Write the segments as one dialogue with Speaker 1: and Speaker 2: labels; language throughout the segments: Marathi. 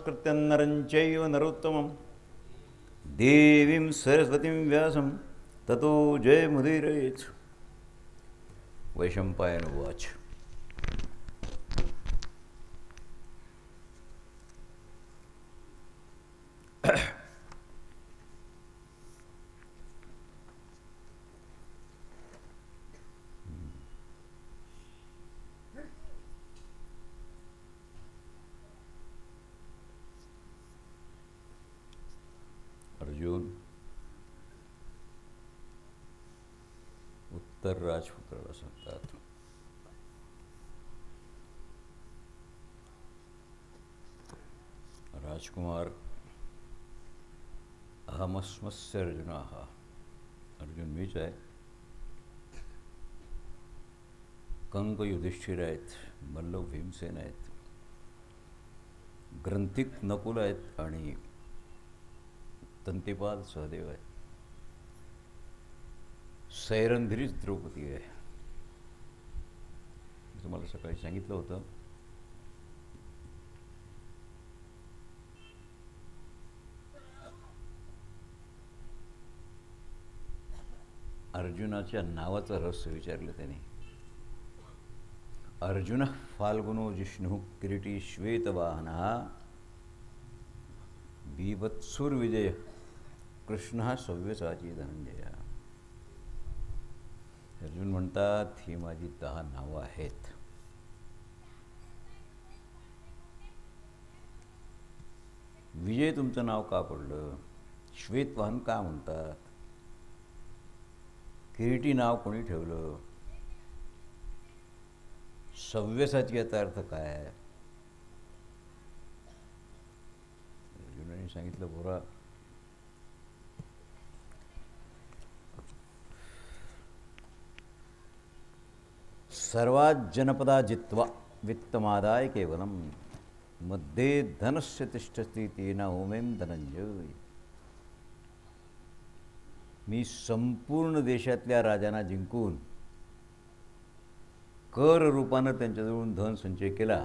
Speaker 1: नमस्कृत्य नरं चैव नरोत्तमं देवीं सरस्वतीं व्यासं ततो जयमुदीरयेत्. वैशंपायन उवाच. अर्जुन उत्तर राजपुत्राला सांगतात, राजकुमार अहमस्मस्य अर्जुनाः, अर्जुन मीच आहे. कंक युधिष्ठिर आहेत, मल्ल भीमसेन आहेत, ग्रंथिक नकुल आहेत आणि तंतेपाल सहदेव आहेत, सैरंध्रीच द्रौपदी आहे. तुम्हाला सकाळी सांगितलं होतं, अर्जुनाच्या नावाचं रहस्य विचारलं त्याने. अर्जुन फाल्गुनो जिष्णु किरीटी श्वेतवाहनः बीभत्सुर्विजय कृष्ण सव्यसाची धनंजय. अर्जुन म्हणतात, ही माझी 10 नावं आहेत. विजय तुमचं नाव का पडलं? श्वेतवाहन का म्हणतात? किरीटी नाव कोणी ठेवलं? सव्यसाची याचा अर्थ काय आहे? अर्जुनाने सांगितलं, बोरा सर्वात जनपदा जित्वा वित्तमादाय केवलम मध्ये धनस्य तिष्ठति तेन होमेन धनंजय. मी संपूर्ण देशातल्या राजांना जिंकून कर रूपानं त्यांच्याजवळून धन संचय केला,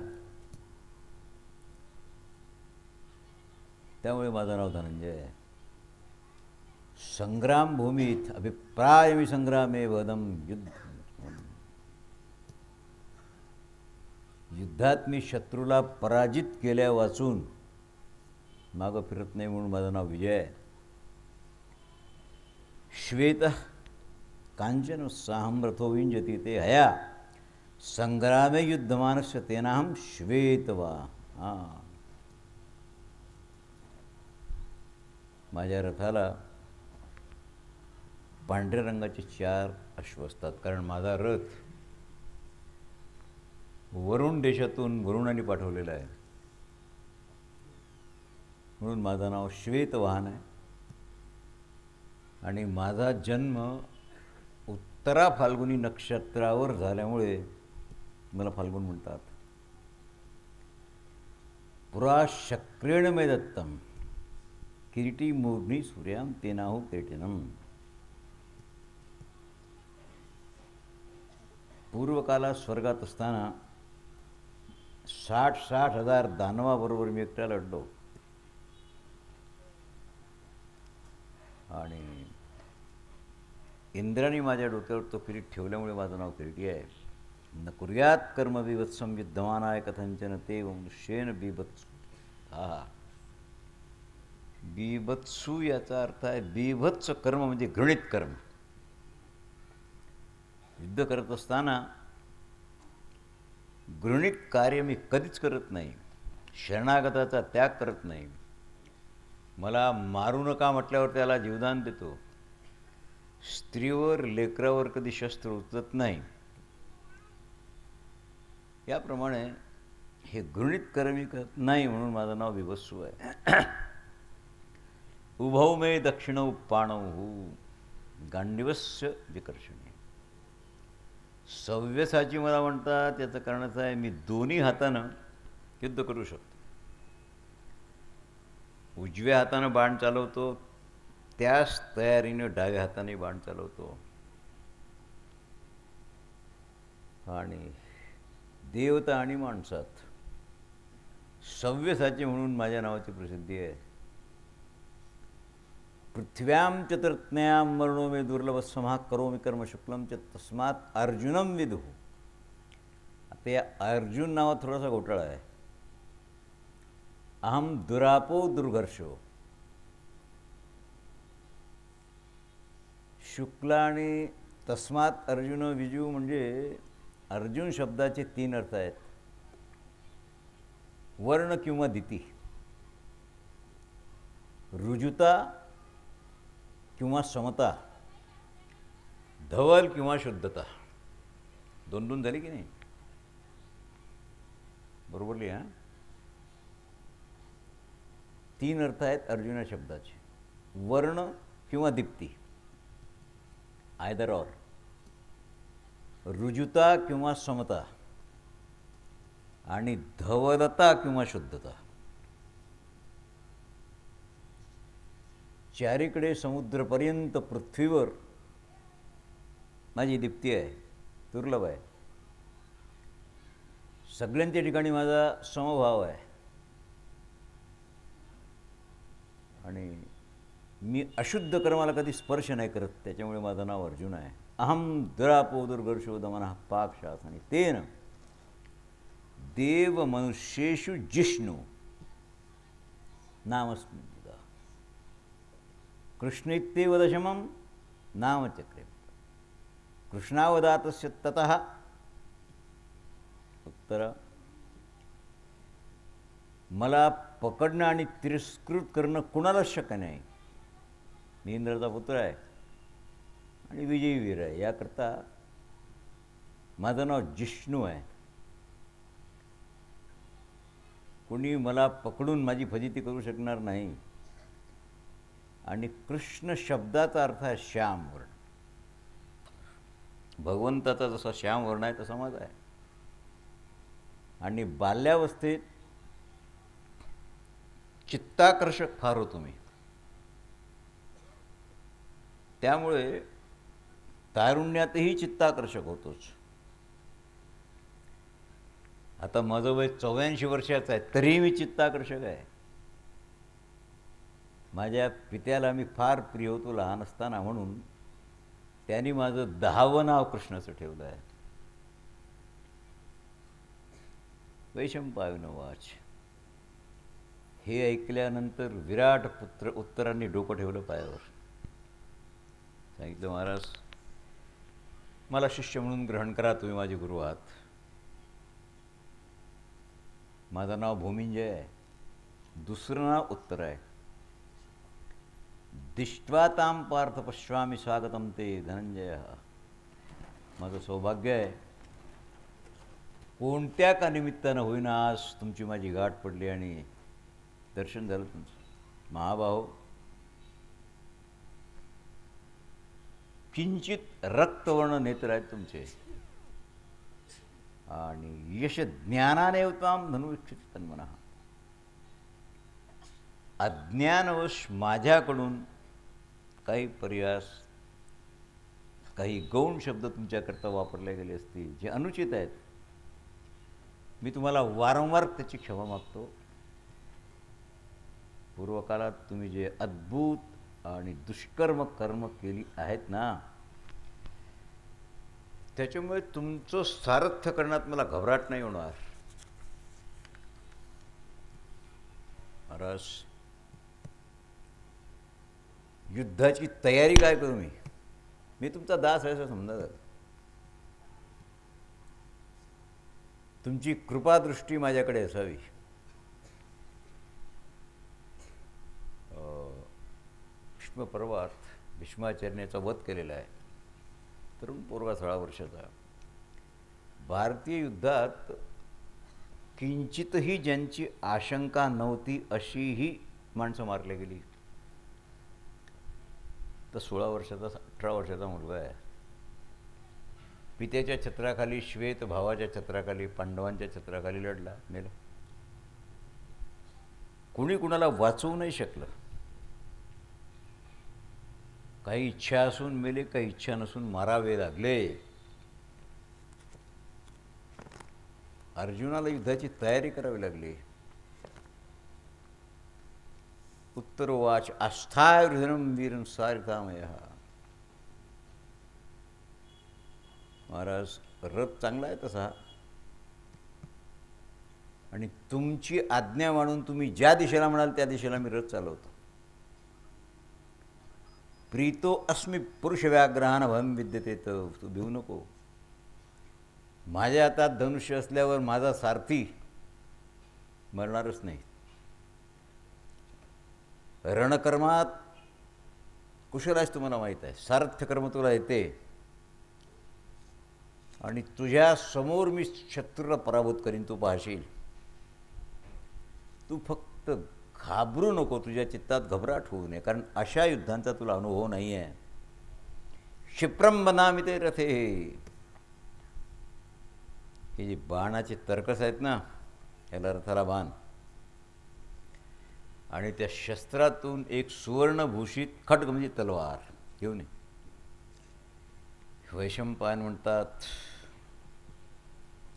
Speaker 1: त्यामुळे माझं नाव धनंजय आहे. संग्राम भूमीत अभिप्रायमी संग्रामे वदम युद्ध, युद्धात मी शत्रूला पराजित केल्या वाचून मागं फिरत नाही, म्हणून माझं नाव विजय आहे. श्वेत कांचन उत्साहम रथो विंजती ते हया संग्रामे युद्धमानस्य तेनाहम श्वेतवा. माझ्या रथाला पांढऱ्या रंगाचे 4 अश्व असतात, कारण माझा रथ वरुण देशातून वरुणाने पाठवलेला आहे, म्हणून माझं नाव श्वेतवाहन आहे. आणि माझा जन्म उत्तरा फाल्गुनी नक्षत्रावर झाल्यामुळे मला फाल्गुन म्हणतात. पुरा शक्रेण मे दत्तम किरीटी मूर्नी सूर्याम तेनाहु किरीटिनम. पूर्वकाला स्वर्गात असताना 60,000 दानवाबरोबर मी एकटा लढलो आणि इंद्राने माझ्या डोक्यावर तो किरीट ठेवल्यामुळे माझं नाव किरीटी आहे. न कुर्यात कर्म बीभत्सम विद्यमानाय कथंचन ते वंशेन बीभत्सु. बीभत्सु याचा अर्थ आहे बीभत्स कर्म, म्हणजे घृणित कर्म. युद्ध करत असताना घृणित कार्य मी कधीच करत नाही, शरणागताचा त्याग करत नाही. मला मारू नका म्हटल्यावर त्याला जीवदान देतो. स्त्रीवर लेकरावर कधी शस्त्र उचलत नाही. याप्रमाणे हे घृणित कर्मी करत नाही, म्हणून माझं नाव विभत्सु आहे. उभौ मे दक्षिणौ पाणौ गांडीवस्य विकर्षणे. सव्यसाची मला म्हणतात, याचं कारण असं आहे, मी दोन्ही हातानं युद्ध करू शकतो. उजव्या हातानं बाण चालवतो, त्याच तयारीनं डाव्या हाताने बाण चालवतो. आणि देवता आणि माणसात सव्यसाची म्हणून माझ्या नावाची प्रसिद्धी आहे. पृथ्व्यां च तृत्न्यां मरणो मे दुर्लभ समाः करोमि कर्म शुक्लम च तस्मात् अर्जुनम विदुः. आता या अर्जुन नावात थोडासा घोटाळा आहे. अहम दुरापो दुर्घर्षो. शुक्ल आणि तस्मात् अर्जुन विजू म्हणजे अर्जुन शब्दाचे 3 अर्थ आहेत. वर्ण किंवा दिती, रुजुता किंवा समता, धवल किंवा शुद्धता. 2-2 झाली की नाही? बरोबर लिहा. 3 अर्थ आहेत अर्जुना शब्दाचे. वर्ण किंवा दीप्ती, आयदर ऑर, रुजुता किंवा समता, आणि धवलता किंवा शुद्धता. चारीकडे समुद्रपर्यंत पृथ्वीवर माझी दीप्ती आहे, दुर्लभ आहे. सगळ्यांच्या ठिकाणी माझा समभाव आहे आणि मी अशुद्ध कर्माला कधी स्पर्श नाही करत. त्याच्यामुळे माझं नाव अर्जुन आहे. अहम दुरापो दुर्घर्षो दमनः पाकशासनी तेन देव मनुष्येषु जिष्णु नामस्मि. कृष्ण इत्येव दशमं नामचक्रे. कृष्णावदातस्य ततः. उत्तर, मला पकडणं आणि तिरस्कृत करणं कुणालाच शक्य नाही. मी इंद्राचा पुत्र आहे आणि विजयी वीर आहे. याकरता माझं नाव जिष्णू आहे. कोणी मला पकडून माझी फजिती करू शकणार नाही. आणि कृष्ण शब्दाचा अर्थ आहे श्याम वर्ण. भगवंताचा जसा श्याम वर्ण आहे तसा माझा आहे. आणि बाल्यावस्थेत चित्ताकर्षक फार होतो मी. त्यामुळे तारुण्यातही चित्ताकर्षक होतोच. आता माझं वय 84 वर्षाचं आहे तरीही मी चित्ताकर्षक आहे. माझ्या पित्याला मी फार प्रिय होतो लहान असताना, म्हणून त्यांनी माझं 10वं नाव कृष्णाचं ठेवलं आहे. वैशंपायनोवाच. हे ऐकल्यानंतर विराट पुत्र उत्तरांनी डोकं ठेवलं पायावर. सांगितलं, महाराज मला शिष्य म्हणून ग्रहण करा, तुम्ही माझे गुरु आहात. माझं नाव भूमिंजय आहे. दुसरं नाव उत्तर आहे. दिष्ट्वा ताम पार्थ पश्वामी स्वागतम ते धनंजय. माझं सौभाग्य आहे, कोणत्या का निमित्तानं होईना आज तुमची माझी गाठ पडली आणि दर्शन झालं तुमचं. महाबाहो, किंचित रक्तवर्ण नेत्र आहेत तुमचे आणि यश ज्ञानाने उत्तम धनुष्यित तन्मनः. अज्ञानवश माझ्याकडून काही पर्यास, काही गौण शब्द तुमच्याकरता वापरले गेले असतील जे अनुचित आहेत. मी तुम्हाला वारंवार त्याची क्षमा मागतो. पूर्वकाळात तुम्ही जे अद्भुत आणि दुष्कर्म कर्म केली आहेत ना, त्याच्यामुळे तुमचं सारथ्य करण्यात मला घबराट नाही होणार. महाराज, युद्धाची तयारी काय करू मी? मी तुमचा दास आहे असं समजा. तुमची कृपादृष्टी माझ्याकडे असावी. भीष्म पर्वात भीष्माचार्याचा वध केलेला आहे. तरुण पोरगा 16 वर्षाचा. भारतीय युद्धात किंचितही ज्यांची आशंका नव्हती अशीही माणसं मारली गेली. तर 16 वर्षाचा 18 वर्षाचा मुलगा आहे. पित्याच्या छत्राखाली, श्वेत भावाच्या छत्राखाली, पांडवांच्या छत्राखाली लढला, मेला. कुणी कुणाला वाचवू नाही शकलं. काही इच्छा असून मेले, काही इच्छा नसून मारावे लागले. अर्जुनाला युद्धाची तयारी करावी लागली. उत्तरोवाच आस्थाय हृदयम वीरम सारितामय. महाराज, रथ चांगला आहे तसा, आणि तुमची आज्ञा मानून तुम्ही ज्या दिशेला म्हणाल त्या दिशेला मी रथ चालवतो. प्रीतो अस्मि पुरुष व्याघ्रान भम विद्यते. तू भिवू नको. माझ्या हातात धनुष्य असल्यावर माझा सारथी मरणारच नाही. रणकर्मात कुशल आहेस तुम्हाला माहीत आहे. सारथ्यकर्म तुला येते, आणि तुझ्या समोर मी शत्रूला पराभूत करीन, तू पाहशील. तू फक्त घाबरू नको, तुझ्या चित्तात घबराट होऊ नये, कारण अशा युद्धांचा तुला अनुभव नाही आहे. क्षिप्रम बनामी ते रथे. हे जे बाणाचे तर्कस आहेत ना, याला रथाला बाण, आणि त्या शस्त्रातून एक सुवर्णभूषित खड्ग म्हणजे तलवार घेऊन ये. वैशंपायन म्हणतात,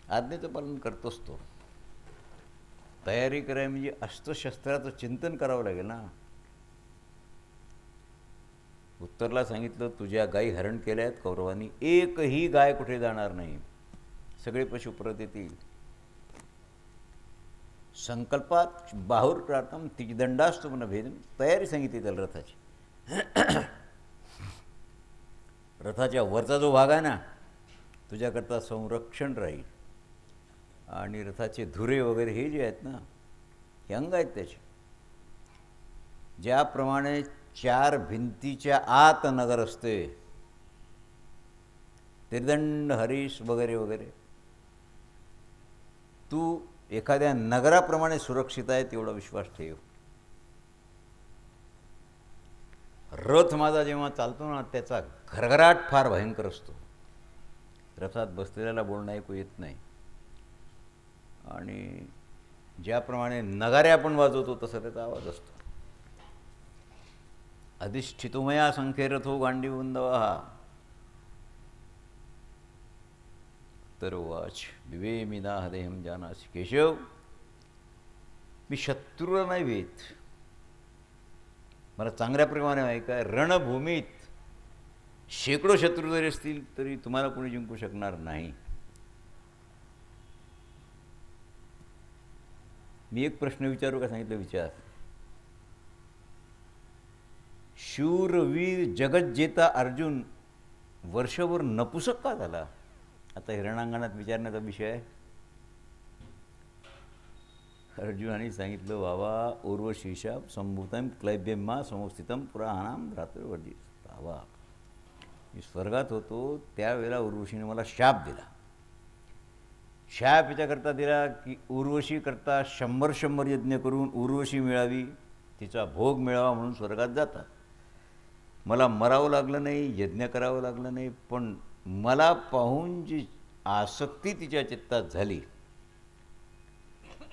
Speaker 1: आज्ञेचं पालन करतोच तो. तयारी कराय म्हणजे अस्त्रशस्त्राचं चिंतन करावं लागेल ना. उत्तरला सांगितलं, तुझ्या गायी हरण केल्या आहेत कौरवांनी, एकही गाय कुठे जाणार नाही, सगळे पशु परत येतील. संकल्पात बाहुर प्रार्थम तिजदंडास्तु मन भेदन. तयारी सांगितली त्याला रथाची. रथाच्या वरचा जो भाग आहे ना, तुझ्याकरता संरक्षण राहील, आणि रथाचे धुरे वगैरे हे जे आहेत ना, हे अंग आहेत त्याचे. ज्याप्रमाणे 4 भिंतीच्या आत नगर असते, त्रिदंड हरीश वगैरे वगैरे, तू एखाद्या नगराप्रमाणे सुरक्षित आहे तेवढा विश्वास ठेव. रथ माझा जेव्हा चालतो ना, त्याचा घरघराट फार भयंकर असतो. रथात बसलेल्याला बोलणं ऐकू येत नाही, आणि ज्याप्रमाणे नगारे आपण वाजवतो तसा त्याचा आवाज असतो. अधिष्ठितोमया संख्ये रथो गांडीवंदवा. तर वाच विवेमिना हदेहम जानासी. केशव, मी शत्रूला नाही भेट, मला चांगल्या प्रमाणे माहीत आहे. रणभूमीत शेकडो शत्रू जरी असतील तरी तुम्हाला कोणी जिंकू शकणार नाही. मी एक प्रश्न विचारू का? सांगितलं विचार. शूरवीर जगज्जेता अर्जुन वर्षभर नपुसक का झाला? आता हिरणांगणात विचारण्याचा विषय आहे. अर्जुनाने सांगितलं, बाबा उर्वशीशा संभूतम क्लैब्यम्मा समस्थितम पुराणाम भ्रातृवर्जित. बाबा, मी स्वर्गात होतो त्यावेळेला उर्वशीने मला शाप दिला. शाप याच्याकरता दिला की उर्वशीकरता 100 यज्ञ करून उर्वशी मिळावी, तिचा भोग मिळावा म्हणून स्वर्गात जातात. मला मरावं लागलं नाही, यज्ञ करावं लागलं नाही, पण मला पाहून जी आसक्ती तिच्या चित्तात झाली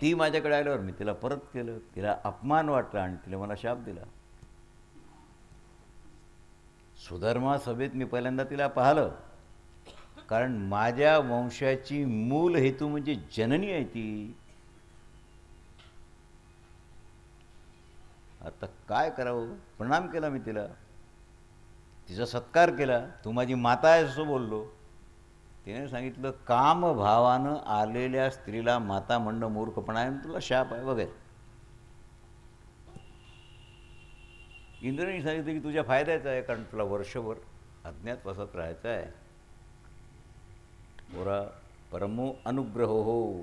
Speaker 1: ती माझ्याकडे आल्यावर मी तिला परत केलं. तिला अपमान वाटला आणि तिला मला शाप दिला. सुधर्मा सभेत मी पहिल्यांदा तिला पाहिलं, कारण माझ्या वंशाची मूल हेतू म्हणजे जननी आहे ती. आता काय करावं? प्रणाम केला मी तिला, तिचा सत्कार केला. तू माझी माता आहे असं बोललो. तिने सांगितलं, कामभावानं आलेल्या स्त्रीला माता म्हणणं मूर्खपणा आहे, तुला शाप आहे वगैरे. इंद्राने सांगितलं की तुझ्या फायद्याचं आहे, कारण तुला वर्षभर अज्ञातवासात राहायचं आहे. बोरा परमो अनुग्रह हो.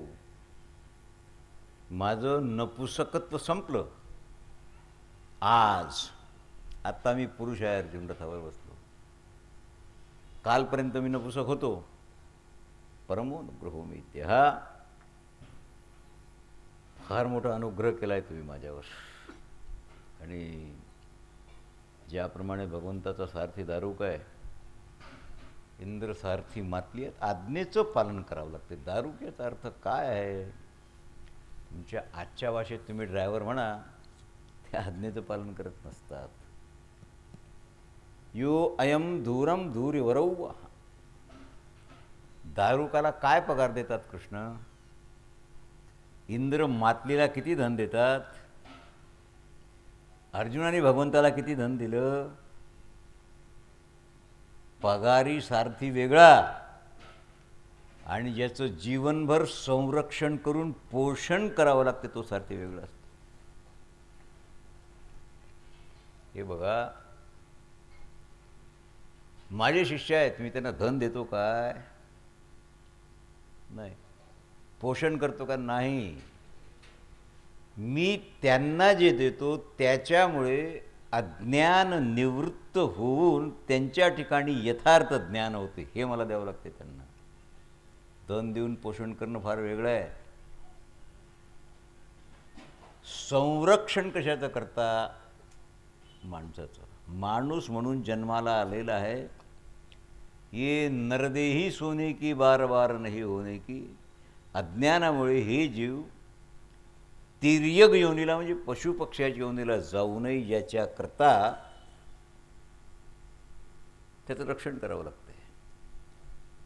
Speaker 1: माझं नपुसकत्व संपलं आज. आत्ता मी पुरुष आहे, अर्जुन रथावर बसलो. कालपर्यंत मी नपुसक होतो. परमो अनुग्रहो मी. हा फार मोठा अनुग्रह केला आहे तुम्ही माझ्यावर. आणि ज्याप्रमाणे भगवंताचा सारथी दारुक आहे, इंद्र सारथी मातली आहेत, आज्ञेचं पालन करावं लागते. दारुक याचा अर्थ काय आहे? तुमच्या आजच्या भाषेत तुम्ही ड्रायव्हर म्हणा, त्या आज्ञेचं पालन करत नसतात. यो अयम दूरम दूरिवरौ. दारुकाला काय पगार देतात कृष्ण? इंद्र मातलीला किती धन देतात? अर्जुनाने भगवंताला किती धन दिलं? पगारी सारथी वेगळा आणि ज्याचं जीवनभर संरक्षण करून पोषण करावं लागते तो सारथी वेगळा असतो. हे बघा, माझे शिष्य आहेत, मी त्यांना धन देतो काय? नाही. पोषण करतो का? नाही. मी त्यांना जे देतो त्याच्यामुळे अज्ञान निवृत्त होऊन त्यांच्या ठिकाणी यथार्थ ज्ञान होते, हे मला द्यावं लागते त्यांना. धन देऊन पोषण करणं फार वेगळं आहे. संरक्षण कशाचं करता? माणसाचं. माणूस म्हणून जन्माला आलेला आहे. ये नरदेही सोने की बार बार नहीं होने की. अज्ञानामुळे हे जीव तिर्यक योनीला म्हणजे पशुपक्ष्याच्या योनीला जाऊ नये याच्याकरता त्याचं रक्षण करावं लागतं.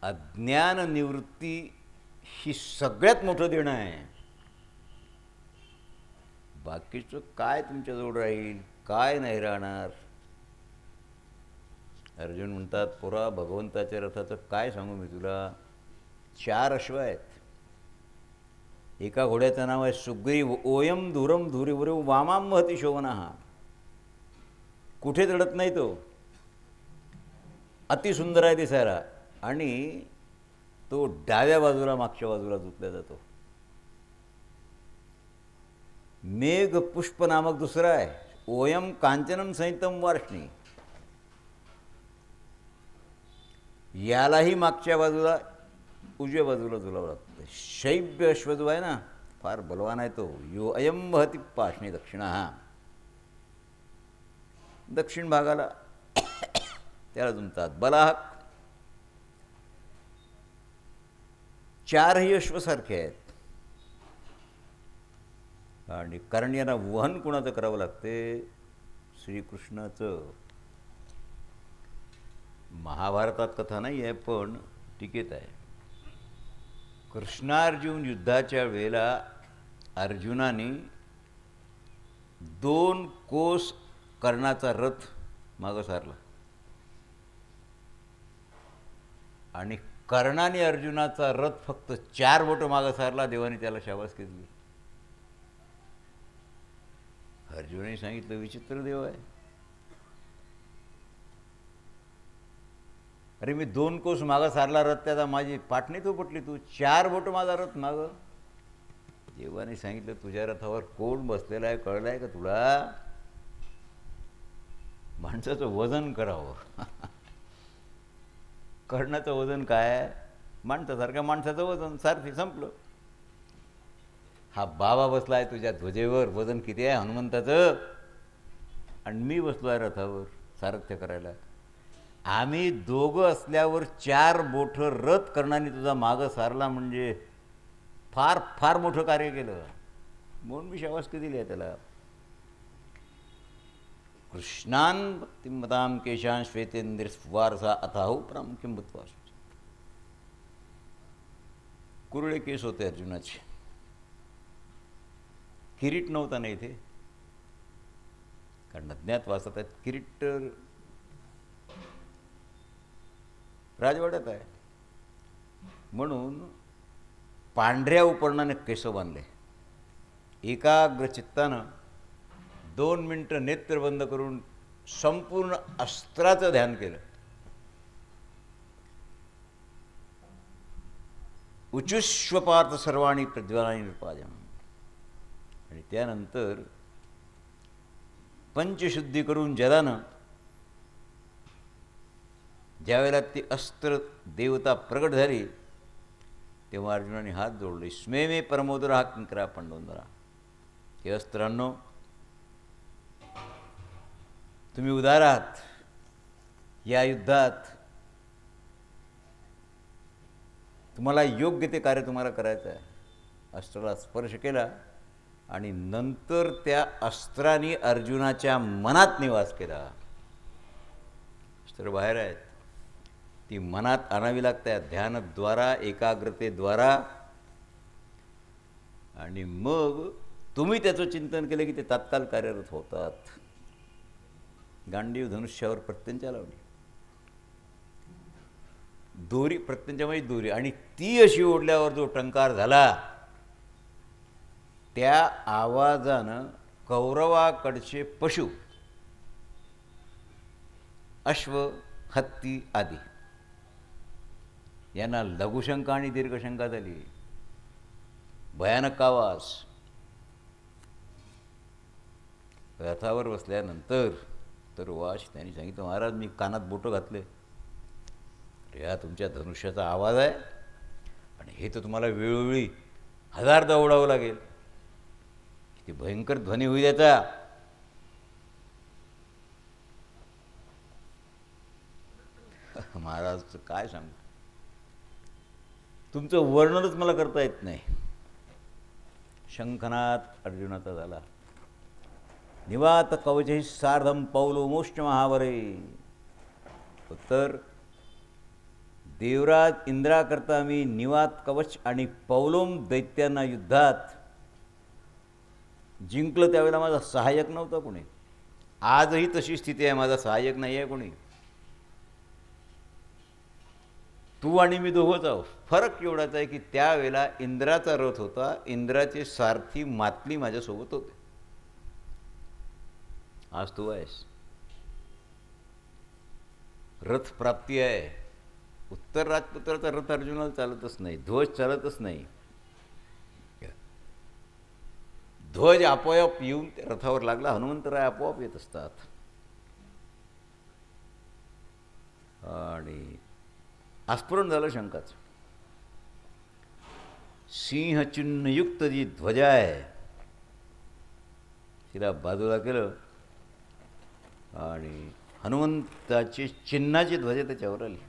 Speaker 1: अज्ञान निवृत्ती ही सगळ्यात मोठं देणं आहे. बाकीचं काय तुमच्याजवळ राहील, काय नाही राहणार. अर्जुन म्हणतात, पोरा भगवंताच्या रथाचं काय सांगू मी तुला. 4 अश्व आहेत. एका घोड्याचं नाव आहे सुग्रीव. ओयम धुरम धुरीवर वामाम महती शोभना. कुठे चढत नाही तो, अतिसुंदर आहे दिसायला, आणि तो डाव्या बाजूला मागच्या बाजूला झुकला जातो. मेघ पुष्प नामक दुसरा आहे. ओयम कांचनम संहितम वार्ष्णी. यालाही मागच्या बाजूला उजव्या बाजूला झुलावं लागतं. शैब्य अश्व जो आहे ना, फार बलवान आहे तो. यो अयम वहति पाशणे दक्षिणा. दक्षिण भागाला त्याला जमतात. बलाहक. 4ही अश्वसारखे आहेत. आणि कारण यांना वहन कोणाचं करावं लागते? श्रीकृष्णाचं. महाभारतात कथा नाही आहे, पण टीकेत आहे. कृष्णार्जुन युद्धाच्या वेळेला अर्जुनाने 2 कोस कर्णाचा रथ मागं सारला आणि कर्णाने अर्जुनाचा रथ फक्त 4 बोटं मागं सारला. देवाने त्याला शाबासकी दिली. अर्जुनाने सांगितलं, विचित्र देव आहे. अरे मी 2 कोस मागं सारला रथ, त्याचा माझी पाठ नाही तो पटली, तू 4 बोटं माझा रथ मागं. देवाने सांगितलं, तुझ्या रथावर कोण बसलेला आहे कळलं आहे का तुला? माणसाचं वजन करावं. कर्णाचं वजन काय? माणसासारख्या माणसाचं वजन. सारथी संपलं. हा बाबा बसला आहे तुझ्या ध्वजेवर, वजन किती आहे हनुमंताचं? आणि मी बसलो आहे रथावर सारथ्य करायला. आम्ही दोघं असल्यावर 4 बोटं रथ कर्णाने तुझा मागं सारला म्हणजे फार फार मोठं कार्य केलं म्हणून मी शाबासकी दिली आहे त्याला. कृष्णान भक्तिमतां केशान श्वेतेंद्र वारसा अथाहु प्रामुख्यम भूत्वा. कुरळे केस होते अर्जुनाचे. किरीट नव्हता ना इथे, कारण अज्ञातवासात आहेत. किरीट राजवाड्यात आहे म्हणून पांढऱ्या उपरणाने केस बांधले. एकाग्र चित्तानं 2 मिनिटं नेत्र बंद करून संपूर्ण अस्त्राचं ध्यान केलं. उचुष्वपार्थ सर्वाणी प्रज्वलानी निर्पाजम. आणि त्यानंतर पंचशुद्धी करून जलानं ज्यावेळेला ती अस्त्र देवता प्रगट झाली तेव्हा अर्जुनाने हात जोडले. स्मे मे परमोदर हा किंकरा पांडवंदरा. हे अस्त्रांनो, तुम्ही उदार आहात. या युद्धात तुम्हाला योग्य ते कार्य तुम्हाला करायचं आहे. अस्त्राला स्पर्श केला आणि नंतर त्या अस्त्राने अर्जुनाच्या मनात निवास केला. अस्त्र बाहेर आहेत, ती मनात आणावी लागते ध्यानद्वारा, एकाग्रतेद्वारा. आणि मग तुम्ही त्याचं चिंतन केलं की ते तात्काळ कार्यरत होतात. गांडीव धनुष्यावर प्रत्यंच्या लावली, दोरी प्रत्यंच्यामध्ये दोरी, आणि ती अशी ओढल्यावर जो टंकार झाला त्या आवाजानं कौरवाकडचे पशु, अश्व, हत्ती आदी यांना लघुशंका आणि दीर्घशंका झाली. भयानक आवाज. रथावर बसल्यानंतर तर वाश त्यांनी सांगितलं, महाराज मी कानात बोटं घातले, हा तुमच्या धनुष्याचा आवाज आहे आणि हे तर तुम्हाला वेळोवेळी हजारदा ओढावं लागेल, किती भयंकर ध्वनी होईल याचा. महाराज काय सांगू, तुमचं वर्णनच मला करता येत नाही. शंखनाद अर्जुनाचा झाला. निवात कवचैः सार्धं पौलोमोश्च महावरे. तर देवराज इंद्राकरता मी निवात कवच आणि पौलोम दैत्यांना युद्धात जिंकलं, त्यावेळेला माझा सहाय्यक नव्हता कोणी. आजही तशी स्थिती आहे, माझा सहाय्यक नाही आहे कोणी. तू आणि मी दोघंच आहोत. फरक एवढाच आहे की त्यावेळेला इंद्राचा रथ होता, इंद्राचे सारथी मातली माझ्यासोबत होते. आज तू आहेस. रथ प्राप्ती आहे. उत्तर राजपुत्राचा रथ अर्जुनाला चालतच नाही, ध्वज चालतच नाही. ध्वज आपोआप येऊन त्या रथावर लागला. हनुमंतराय आपोआप येत असतात. आणि आस्फुरण झालं शंकाचं. सिंहचिन्हयुक्त जी ध्वजा आहे तिला बाजूला केलं आणि हनुमंताची चिन्हाची ध्वजा त्याच्यावर आली.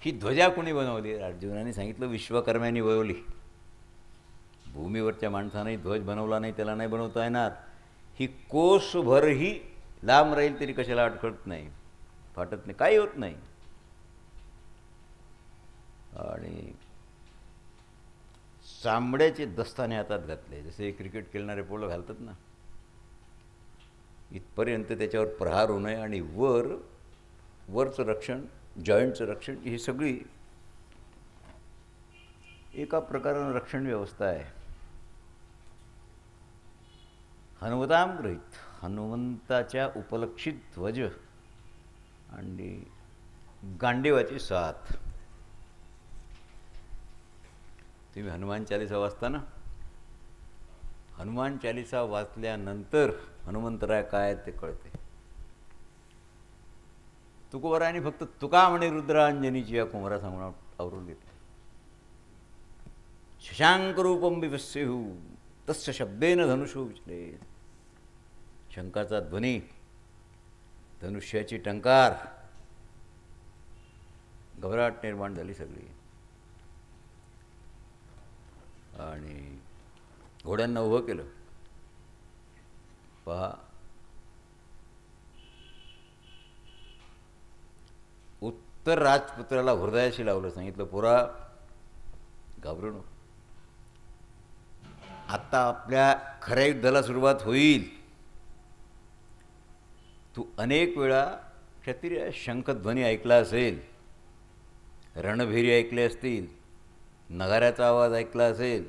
Speaker 1: ही ध्वजा कोणी बनवली? अर्जुनाने सांगितलं विश्वकर्म्यांनी बनवली. भूमीवरच्या माणसाने ध्वज बनवला नाही, त्याला नाही बनवता येणार. ही कोसभरही लांब राहील तरी कशाला अडखळत नाही, फाटत नाही, काही होत नाही. आणि चांबड्याचे दस्ताने हातात घातले, जसे क्रिकेट खेळणारे पोलं घालतात ना, इथपर्यंत त्याच्यावर प्रहार होऊ नये. आणि वरचं रक्षण, जॉईंटचं रक्षण, ही सगळी एका प्रकारानं रक्षण व्यवस्था आहे. हनुमताम गृहीत, हनुमंताच्या उपलक्षित ध्वज आणि गांडीवाची साथ. तुम्ही हनुमान चालिसा वाचता ना, हनुमान चालिसा वाचल्यानंतर हनुमंतराय काय ते कळते. तुकोबरायांनी फक्त तुका म्हणे रुद्रांजनीची या कुमारा सांगून आवरून घेतली. शशांक रूपम विवस्यहु तस्य शब्देन धनुषो विचले. शंकाचा ध्वनी, धनुष्याची टंकार, घबराट निर्माण झाली सगळी. आणि घोड्यांना उभं केलं. पहा, उत्तर राजपुत्राला हृदयाशी लावलं, सांगितलं पोरा घाबरू नको, आता आपल्या खऱ्या युद्धाला सुरुवात होईल. तू अनेक वेळा क्षत्रिय शंखध्वनी ऐकला असेल, रणभेरी ऐकले असतील, नगाऱ्याचा आवाज ऐकला असेल,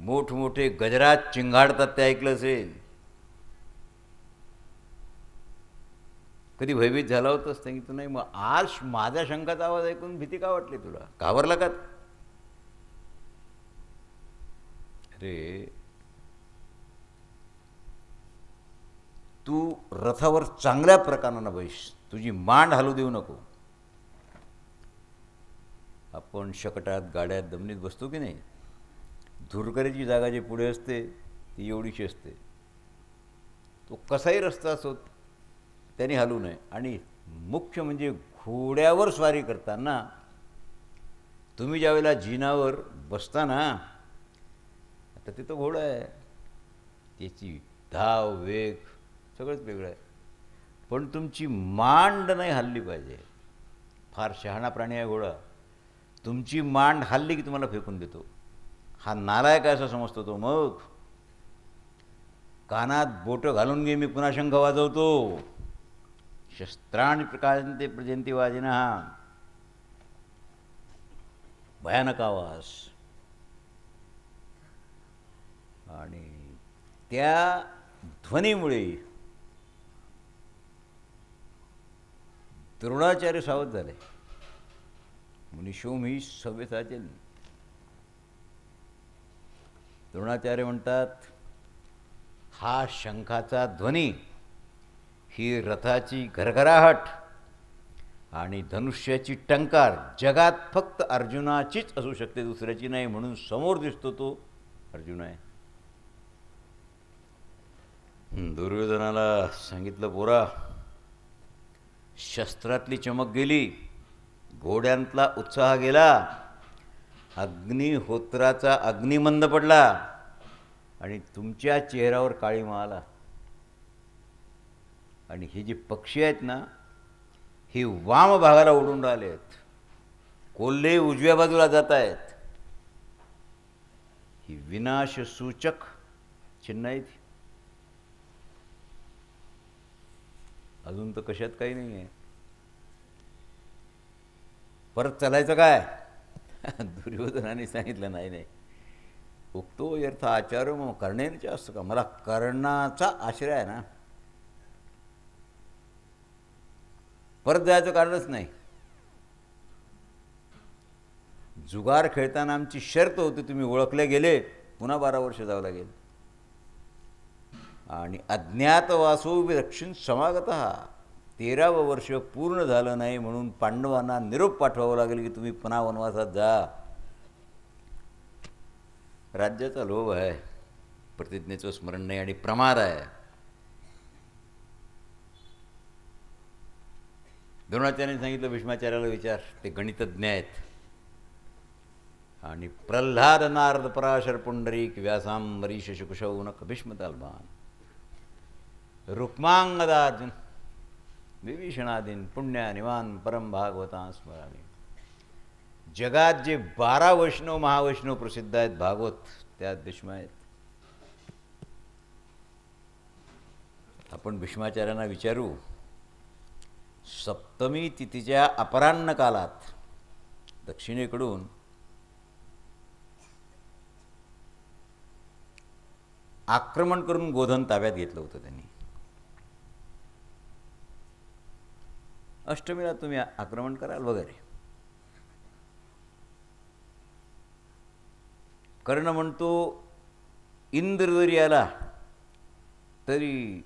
Speaker 1: मोठमोठे गजराज चिंगाडतात ते ऐकलं असेल. कधी भयभीत झाला होतास? सांगितलं नाही. मग आज माझ्या शंखाचा आवाज ऐकून भीती का वाटली तुला? घाबरला का? अरे तू रथावर चांगल्या प्रकारानं बैस, तुझी मांड हलू देऊ नको. आपण शकटात, गाड्यात, दमनीत बसतो की नाही, धुरकरीची जागा जी पुढे असते ती एवढीशी असते. तो कसाही रस्ता असो त्याने हलू नये. आणि मुख्य म्हणजे घोड्यावर स्वारी करताना तुम्ही ज्यावेळेला जिनावर बसताना, आता तिथं घोडा आहे, त्याची धाव, वेग सगळंच वेगळं आहे, पण तुमची मांड नाही हलली पाहिजे. फार शहाणा प्राणी आहे घोडा. तुमची मांड हलली की तुम्हाला फेकून देतो. हा नालायक आहे असं समजतो तो. मग कानात बोटं घालून घे, मी पुन्हा शंख वाजवतो. शस्त्राणी प्रकाशन्ते प्रजंती वाजिनः. भयानक आवाज. आणि त्या ध्वनीमुळे द्रोणाचार्य सावध झाले. मुनिशोम ही सव्यसाचेल. द्रोणाचार्य म्हणतात, हा शंखाचा ध्वनी, ही रथाची घरघराहट आणि धनुष्याची टंकार जगात फक्त अर्जुनाचीच असू शकते, दुसऱ्याची नाही. म्हणून समोर दिसतो तो अर्जुन आहे. दुर्योधनाला सांगितलं, पोरा, शस्त्रातली चमक गेली, घोड्यांतला उत्साह गेला, अग्निहोत्राचा अग्निमंद पडला आणि तुमच्या चेहऱ्यावर काळीमा आला. आणि ही जी पक्षी आहेत ना, ही वाम भागाला उडून राहिले आहेत. कोल्हे उजव्या बाजूला जात आहेत. ही विनाशसूचक चिन्ह आहेत. अजून तर कशात काही नाही आहे. परत चालायचं काय? दुर्योधनाने सांगितलं, नाही नाही, उक्तो यर्थ आचार्य मग कर्णेनचे असतं का? मला कर्णाचा आश्रय आहे ना, परत जायचं कारणच नाही. जुगार खेळताना आमची शर्त होती, तुम्ही ओळखले गेले पुन्हा 12 वर्ष जावं लागेल. आणि अज्ञातवासो विरक्षण समागतः, 13वं वर्ष पूर्ण झालं नाही म्हणून पांडवांना निरोप पाठवावा लागेल की तुम्ही पुन्हा वनवासात जा. राज्याचा लोभ आहे, प्रतिज्ञेचं स्मरण नाही आणि प्रमाद आहे. द्रोणाचार्याने सांगितलं, भीष्माचार्याला विचार, ते गणितज्ञ आहेत. आणि प्रल्हाद नारद पराशर पुंडरीक व्यासांबरीश शुकुशौनक भीष्मतालबान रुक्मांगदार्जुन विभीषणादीन पुण्या निवान परम भागवतां स्मरामी. जगात जे 12 वैष्णव महावैष्णव प्रसिद्ध आहेत भागवत, त्यात भीष्म आहेत. आपण भीष्माचार्यांना विचारू, सप्तमी तिथीच्या अपराह्न कालात दक्षिणेकडून आक्रमण करून गोधन ताब्यात घेतलं होतं त्यांनी. अष्टमीला तुम्ही आक्रमण कराल वगैरे. कर्ण म्हणतो, इंद्र जरी आला तरी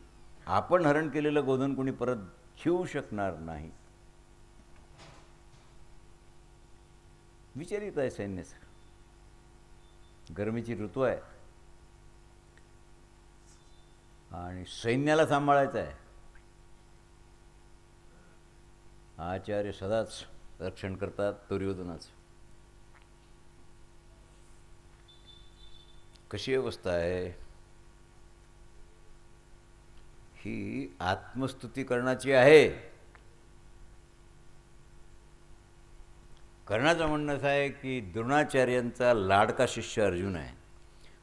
Speaker 1: आपण हरण केलेलं गोधन कोणी परत घेऊ शकणार नाही. विचलित आहे सैन्य. गरमीची ऋतू आहे आणि सैन्याला सांभाळायचं आहे. आचार्य सदाच रक्षण करतात दुर्योधनाचं. कशी अवस्था आहे ही? आत्मस्तुती करण्याची आहे. कर्णाचं म्हणणं असं आहे की द्रोणाचार्यांचा लाडका शिष्य अर्जुन आहे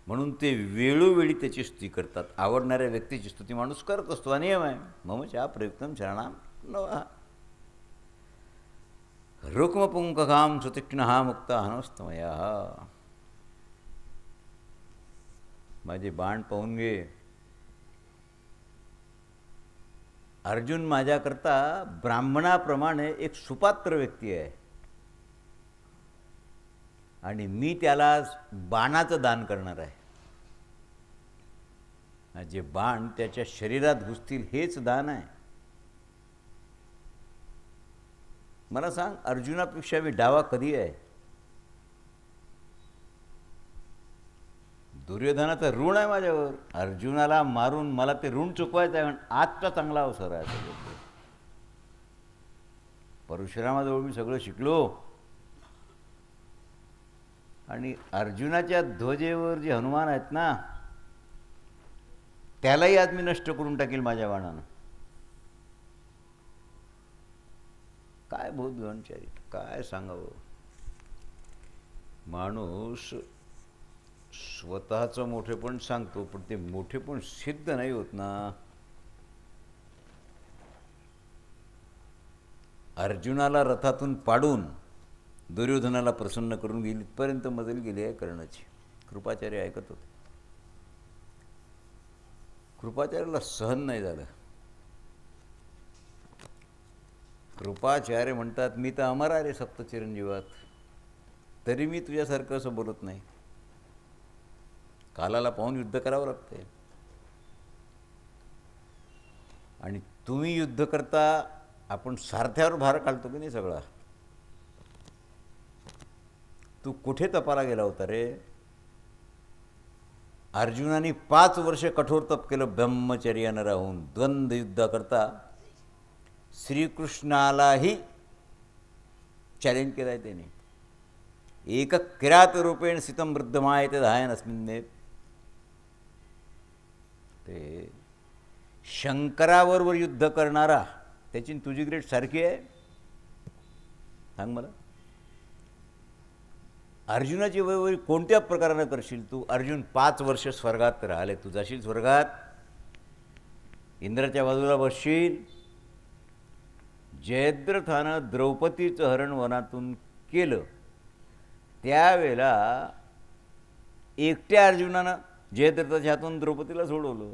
Speaker 1: म्हणून ते वेळोवेळी त्याची स्तुती करतात. आवडणाऱ्या व्यक्तीची स्तुती माणूस करत असतो, हा नियम आहे. मम चा प्रयुक्तम शरणाम नवः. रुक्मपुंकखाम सुतीक्ष्णः मुक्ता हनस्तमया. माझे बाण पाहून घे. अर्जुन माझ्याकरता ब्राह्मणाप्रमाणे एक सुपात्र व्यक्ती आहे आणि मी त्याला बाणाचं दान करणार आहे. जे बाण त्याच्या शरीरात घुसतील हेच दान आहे. मला सांग, अर्जुनापेक्षा मी डावा कधी आहे? दुर्योधनाचं ऋण आहे माझ्यावर. अर्जुनाला मारून मला ते ऋण चुकवायचं आहे. आजचा चांगला अवसर आहे. परशुरामाजवळ मी सगळं शिकलो आणि अर्जुनाच्या ध्वजेवर जे हनुमान आहेत ना, त्यालाही आज मी नष्ट करून टाकील माझ्या बाणानं. काय बोधवंचारी, काय सांगावं. माणूस स्वतःचं मोठेपण सांगतो, पण ते मोठेपण सिद्ध नाही होत ना. अर्जुनाला रथातून पाडून दुर्योधनाला प्रसन्न करून गेली, इथपर्यंत मजल गेली आहे कर्णाची. कृपाचार्य ऐकत होते. कृपाचार्याला सहन नाही झालं. कृपाचार्य म्हणतात, मी तर अमर आहे रे सप्तचिरंजीवात, तरी मी तुझ्यासारखं असं बोलत नाही. कालाला पाहून युद्ध करावं लागते. आणि तुम्ही युद्ध करता, आपण सारथ्यावर भार काढतो की नाही सगळा. तू कुठे तपाला गेला होता रे? अर्जुनाने 5 वर्ष कठोर तप केलं ब्रह्मचर्यानं राहून, द्वंद्व युद्ध करता. श्रीकृष्णालाही चॅलेंज केलं आहे त्याने. एक किरात रूपेण स्थितम वृद्धमायते धायन अस्मिन्ने. ते शंकराबरोबर युद्ध करणारा, त्याची तुझी ग्रेड सारखी आहे? सांग मला. अर्जुनाची वय कोणत्या प्रकारानं करशील तू? अर्जुन 5 वर्ष स्वर्गात राहिले, तू जाशील स्वर्गात, इंद्राच्या बाजूला बसशील. जयद्रथानं द्रौपदीचं हरण वनातून केलं, त्यावेळेला एकट्या अर्जुनानं जयद्रथाच्या हातून द्रौपदीला सोडवलं.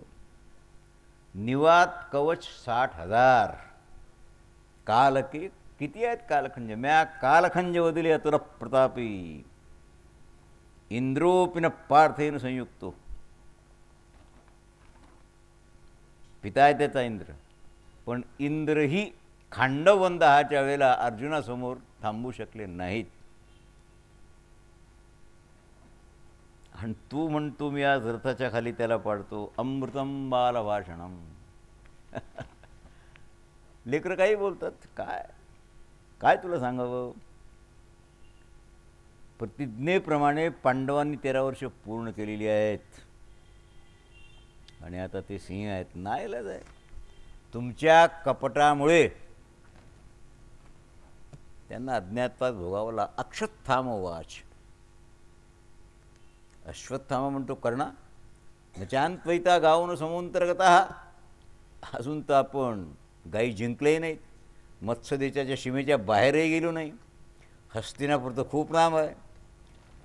Speaker 1: निवात कवच 60,000. कालके किती आहेत कालखंज? म्या कालखंज वदिले अतुर प्रतापी, इंद्रोपिन पार्थेन संयुक्तो. पिता आहे त्याचा इंद्र, पण इंद्रही खांडवंदहाच्या वेळेला अर्जुनासमोर थांबू शकले नाहीत. आणि तू म्हणतो मी आज रथाच्या खाली त्याला पाडतो. अमृतम बालभाषणम. लेकरं काही बोलतात, काय काय तुला सांगावं. प्रतिज्ञेप्रमाणे पांडवांनी 13 वर्ष पूर्ण केलेली आहेत, आणि आता ते सिंह आहेत. नाईलाज आहे. तुमच्या कपटामुळे त्यांना अज्ञातवास भोगावला. अक्षत्थामवाच. अश्वत्थामा म्हणतो, कर्णा नचांत्वैता गावून समोंतर्गतः. अजून तर आपण गायी जिंकलेही नाहीत, मत्स्यदेशाच्या सीमेच्या बाहेरही गेलो नाही. हस्तिनापूर तर खूप लांब आहे,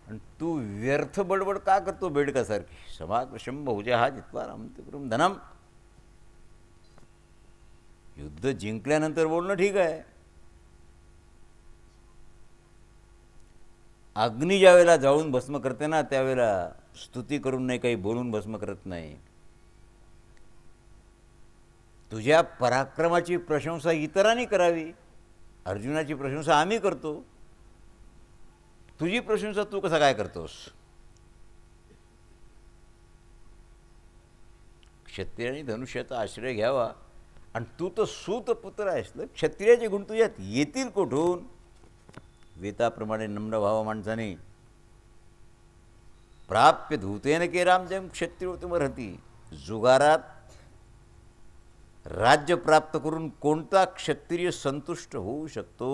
Speaker 1: आणि तू व्यर्थ बडबड का करतो बेडकासारखी? समाकृशम बहुजा हा जित्वा रामतिक्रम धनम. युद्ध जिंकल्यानंतर बोलणं ठीक आहे. अग्नी ज्या वेळेला जाळून भस्म करते ना, त्यावेळेला स्तुती करून नाही, काही बोलून भस्म करत नाही. तुझ्या पराक्रमाची प्रशंसा इतरांनी करावी. अर्जुनाची प्रशंसा आम्ही करतो, तुझी प्रशंसा तू कसा काय करतोस? क्षत्रियाने धनुष्याचा आश्रय घ्यावा, आणि तू तर सूतपुत्र आहेस ना. क्षत्रियाचे गुण तुझ्यात येतील कुठून? वेताप्रमाणे नम्र भाव माणसाने प्राप्य धूतेन के रामजयम क्षत्रियोतमर्हती. जुगारात राज्य प्राप्त करून कोणता क्षत्रिय संतुष्ट होऊ शकतो?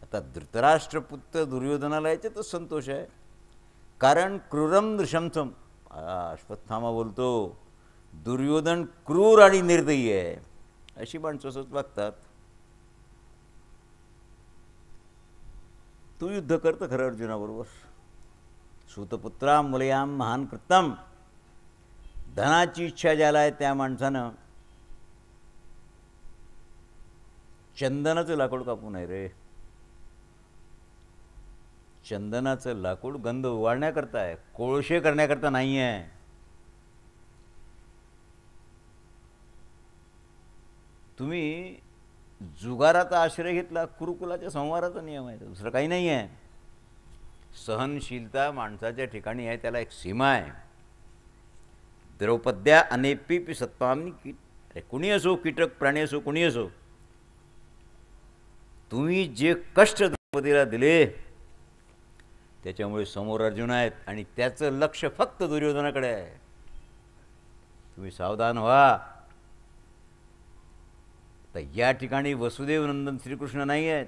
Speaker 1: आता धृतराष्ट्रपुत्र दुर्योधनाला याच्यातच संतोष आहे, कारण क्रूरम नृशंसम. अश्वत्थामा बोलतो, दुर्योधन क्रूर आणि निर्दयी आहे. अशी माणसं असंच वागतात. तू युद्ध करतं खरं अर्जुनाबरोबर. सूतपुत्रा मुलयाम महान कृतम. धनाची इच्छा ज्याला आहे त्या माणसानं चंदनाचं लाकूड कापू नये रे. चंदनाचं लाकूड गंध उवाळण्याकरता आहे, कोळशे करण्याकरता नाही आहे. तुम्ही जुगाराचा आश्रय घेतला, कुरुकुलाच्या संवाराचा नियम आहे, दुसरं काही नाही आहे. सहनशीलता माणसाच्या ठिकाणी आहे, त्याला एक सीमा आहे. द्रौपद्या अनेपी सत्वामनी कीट. अरे कुणी असो, कीटक प्राणी असो, कुणी असो, तुम्ही जे कष्ट द्रौपदीला दिले त्याच्यामुळे समोर अर्जुन आहेत, आणि त्याचं लक्ष फक्त दुर्योधनाकडे आहे. तुम्ही सावधान व्हा. तर या ठिकाणी वसुदेव नंदन श्रीकृष्ण नाही आहेत,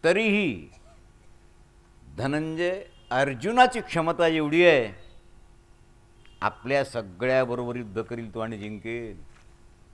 Speaker 1: तरीही धनंजय, अर्जुनाची क्षमता एवढी आहे, आपल्या सगळ्याबरोबर युद्ध करील तो आणि जिंकेल.